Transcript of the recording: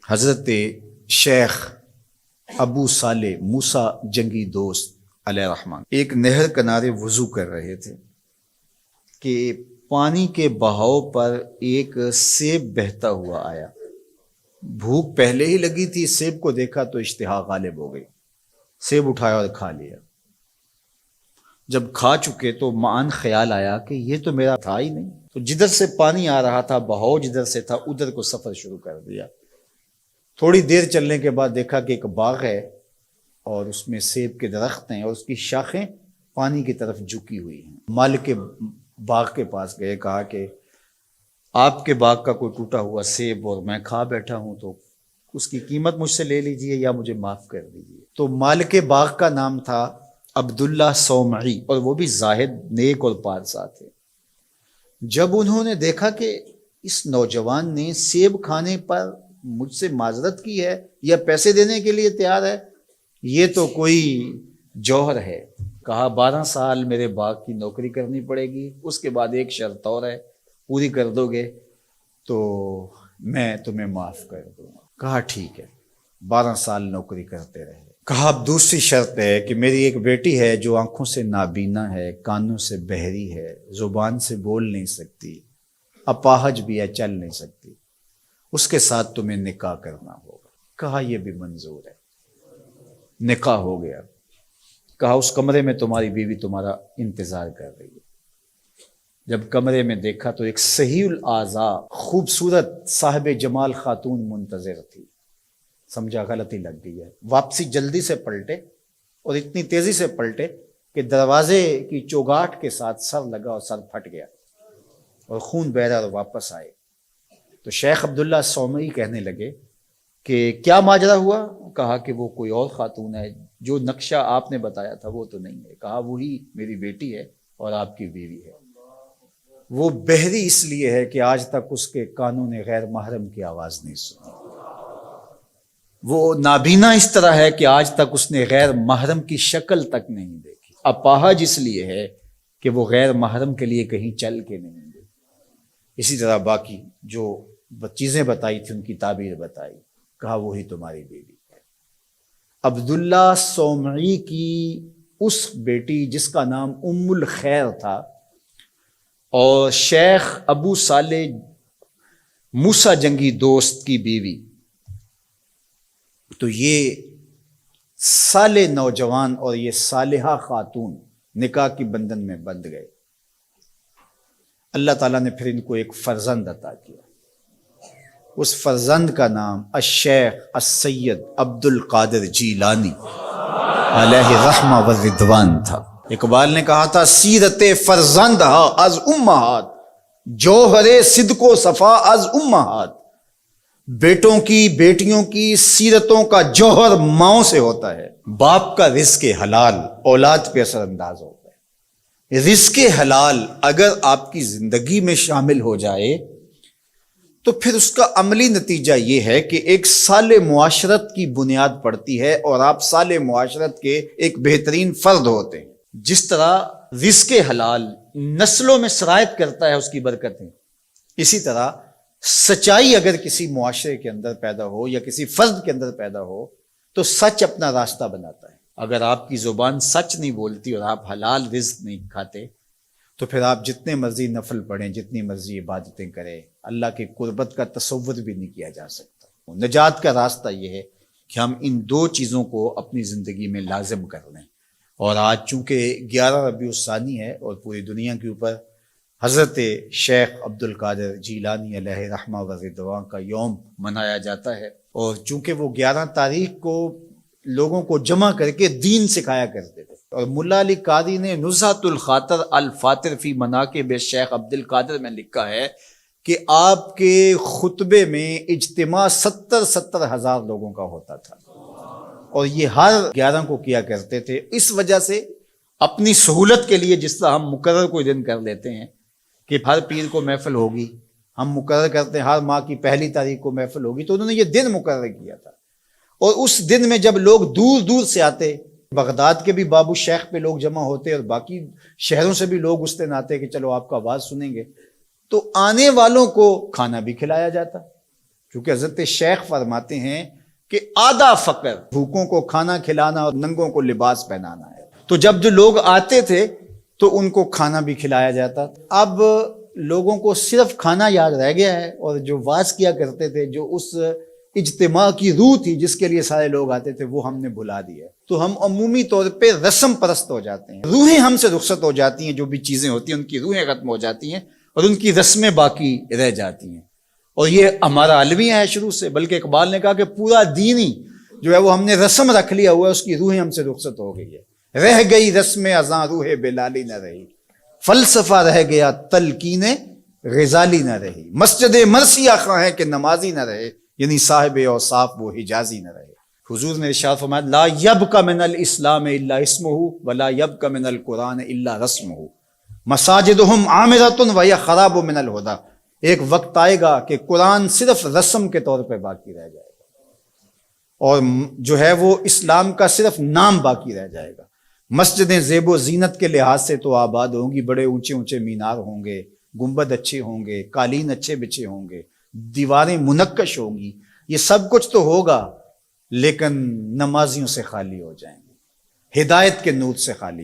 حضرت شیخ ابو صالح موسیٰ جنگی دوست علیہ الرحمن ایک نہر کنارے وضو کر رہے تھے کہ پانی کے بہاؤ پر ایک سیب بہتا ہوا آیا۔ بھوک پہلے ہی لگی تھی، سیب کو دیکھا تو اشتہا غالب ہو گئی، سیب اٹھایا اور کھا لیا۔ جب کھا چکے تو معاً خیال آیا کہ یہ تو میرا تھا ہی نہیں، تو جدھر سے پانی آ رہا تھا، بہاؤ جدھر سے تھا، ادھر کو سفر شروع کر دیا۔ تھوڑی دیر چلنے کے بعد دیکھا کہ ایک باغ ہے اور اس میں سیب کے درخت ہیں اور اس کی شاخیں پانی کی طرف جھکی ہوئی ہیں۔ مالک باغ کے پاس گئے، کہا کہ آپ کے باغ کا کوئی ٹوٹا ہوا سیب اور میں کھا بیٹھا ہوں، تو اس کی قیمت مجھ سے لے لیجئے یا مجھے معاف کر دیجئے۔ تو مالک باغ کا نام تھا عبداللہ صومعی، اور وہ بھی زاہد، نیک اور پارسا تھے۔ جب انہوں نے دیکھا کہ اس نوجوان نے سیب کھانے پر مجھ سے معذرت کی ہے یا پیسے دینے کے لیے تیار ہے، یہ تو کوئی جوہر ہے، کہا 12 سال میرے باغ کی نوکری کرنی پڑے گی، اس کے بعد ایک شرط اور ہے، پوری کر دو گے تو میں تمہیں معاف کر دوں گا۔ کہا ٹھیک ہے، 12 سال نوکری کرتے رہے۔ کہا اب دوسری شرط ہے کہ میری ایک بیٹی ہے جو آنکھوں سے نابینا ہے، کانوں سے بہری ہے، زبان سے بول نہیں سکتی، اپاہج بھی ہے، چل نہیں سکتی، اس کے ساتھ تمہیں نکاح کرنا ہوگا۔ کہا یہ بھی منظور ہے۔ نکاح ہو گیا۔ کہا اس کمرے میں تمہاری بیوی تمہارا انتظار کر رہی ہے۔ جب کمرے میں دیکھا تو ایک صحیح الاعضاء خوبصورت صاحب جمال خاتون منتظر تھی۔ سمجھا غلطی لگ گئی ہے، واپسی جلدی سے پلٹے اور اتنی تیزی سے پلٹے کہ دروازے کی چوگاٹ کے ساتھ سر لگا اور سر پھٹ گیا اور خون بہ رہا، اور واپس آئے تو شیخ عبداللہ صومعی کہنے لگے کہ کیا ماجرا ہوا؟ کہا کہ وہ کوئی اور خاتون ہے، جو نقشہ آپ نے بتایا تھا وہ تو نہیں ہے۔ کہا وہی میری بیٹی ہے اور آپ کی بیوی ہے۔ وہ بہری اس لیے ہے کہ آج تک اس کے کانوں نے غیر محرم کی آواز نہیں سنی۔ وہ نابینا اس طرح ہے کہ آج تک اس نے غیر محرم کی شکل تک نہیں دیکھی۔ اپاہج اس لیے ہے کہ وہ غیر محرم کے لیے کہیں چل کے نہیں گئی۔ اسی طرح باقی جو چیزیں بتائی تھی ان کی تعبیر بتائی۔ کہا وہی تمہاری بیوی ہے۔ عبداللہ صومعی کی اس بیٹی جس کا نام ام الخیر تھا اور شیخ ابو صالح موسیٰ جنگی دوست کی بیوی، تو یہ صالح نوجوان اور یہ صالحہ خاتون نکاح کی بندھن میں بندھ گئے۔ اللہ تعالیٰ نے پھر ان کو ایک فرزند عطا کیا۔ اس فرزند کا نام الشیخ السید عبد القادر جیلانی علیہ رحمہ و رضوان تھا۔ اقبال نے کہا تھا سیرت فرزند از امہات، جوہر صدق و صفا از امہات۔ بیٹوں کی بیٹیوں کی سیرتوں کا جوہر ماؤں سے ہوتا ہے۔ باپ کا رزق حلال اولاد پہ اثر انداز ہوتا ہے۔ رزق حلال اگر آپ کی زندگی میں شامل ہو جائے تو پھر اس کا عملی نتیجہ یہ ہے کہ ایک صالح معاشرت کی بنیاد پڑتی ہے اور آپ صالح معاشرت کے ایک بہترین فرد ہوتے ہیں۔ جس طرح رزق حلال نسلوں میں سرایت کرتا ہے اس کی برکتیں، اسی طرح سچائی اگر کسی معاشرے کے اندر پیدا ہو یا کسی فرد کے اندر پیدا ہو تو سچ اپنا راستہ بناتا ہے۔ اگر آپ کی زبان سچ نہیں بولتی اور آپ حلال رزق نہیں کھاتے تو پھر آپ جتنے مرضی نفل پڑھیں، جتنی مرضی عبادتیں کریں، اللہ کی قربت کا تصور بھی نہیں کیا جا سکتا۔ نجات کا راستہ یہ ہے کہ ہم ان دو چیزوں کو اپنی زندگی میں لازم کر لیں۔ اور آج چونکہ 11 ربیع الثانی ہے اور پوری دنیا کے اوپر حضرت شیخ عبد القادر جیلانی علیہ رحمہ و رضوان کا یوم منایا جاتا ہے، اور چونکہ وہ 11 تاریخ کو لوگوں کو جمع کر کے دین سکھایا کرتے تھے، اور ملا علی قاری نے نزہۃ الخاطر الفاطر فی مناقب شیخ عبد القادر میں لکھا ہے کہ آپ کے خطبے میں اجتماع 70 ہزار لوگوں کا ہوتا تھا، اور یہ ہر 11 کو کیا کرتے تھے۔ اس وجہ سے اپنی سہولت کے لیے جس طرح ہم مقرر کوئی دن کر لیتے ہیں کہ ہر پیر کو محفل ہوگی، ہم مقرر کرتے ہیں ہر ماہ کی پہلی تاریخ کو محفل ہوگی، تو انہوں نے یہ دن مقرر کیا تھا۔ اور اس دن میں جب لوگ دور دور سے آتے، بغداد کے بھی بابو شیخ پہ لوگ جمع ہوتے اور باقی شہروں سے بھی لوگ اس دن آتے کہ چلو آپ کا آواز سنیں گے، تو آنے والوں کو کھانا بھی کھلایا جاتا، کیونکہ حضرت شیخ فرماتے ہیں کہ آدھا فقر بھوکوں کو کھانا کھلانا اور ننگوں کو لباس پہنانا ہے. تو جب جو لوگ آتے تھے تو ان کو کھانا بھی کھلایا جاتا. اب لوگوں کو صرف کھانا یاد رہ گیا ہے، اور جو واز کیا کرتے تھے، جو اس اجتماع کی روح تھی جس کے لیے سارے لوگ آتے تھے، وہ ہم نے بھلا دیا. تو ہم عمومی طور پہ رسم پرست ہو جاتے ہیں، روحیں ہم سے رخصت ہو جاتی ہیں. جو بھی چیزیں ہوتی ہیں ان کی روحیں ختم ہو جاتی ہیں اور ان کی رسمیں باقی رہ جاتی ہیں. اور یہ ہمارا المیہ ہے شروع سے، بلکہ اقبال نے کہا کہ پورا دین ہی جو ہے وہ ہم نے رسم رکھ لیا ہوا ہے، اس کی روحیں ہم سے رخصت ہو گئی ہے. رہ گئی رسم ازاں روح بلالی نہ رہی، فلسفہ رہ گیا تلقین غزالی نہ رہی. مسجد مرثیہ خواہ ہے کہ نمازی نہ رہے، یعنی صاحب اوصاف وہ حجازی نہ رہے. حضور نے ارشاد فرمایا لا یبق من الاسلام الا اسمہ ولا یبق من القرآن الا رسمہ مساجدہم عامرۃ وہی خراب من الہدی. ایک وقت آئے گا کہ قرآن صرف رسم کے طور پہ باقی رہ جائے گا، اور جو ہے وہ اسلام کا صرف نام باقی رہ جائے گا. مسجدیں زیب و زینت کے لحاظ سے تو آباد ہوں گی، بڑے اونچے اونچے مینار ہوں گے، گنبد اچھے ہوں گے، قالین اچھے بچھے ہوں گے، دیواریں منقش ہوں گی، یہ سب کچھ تو ہوگا، لیکن نمازیوں سے خالی ہو جائیں گے، ہدایت کے نور سے خالی ہو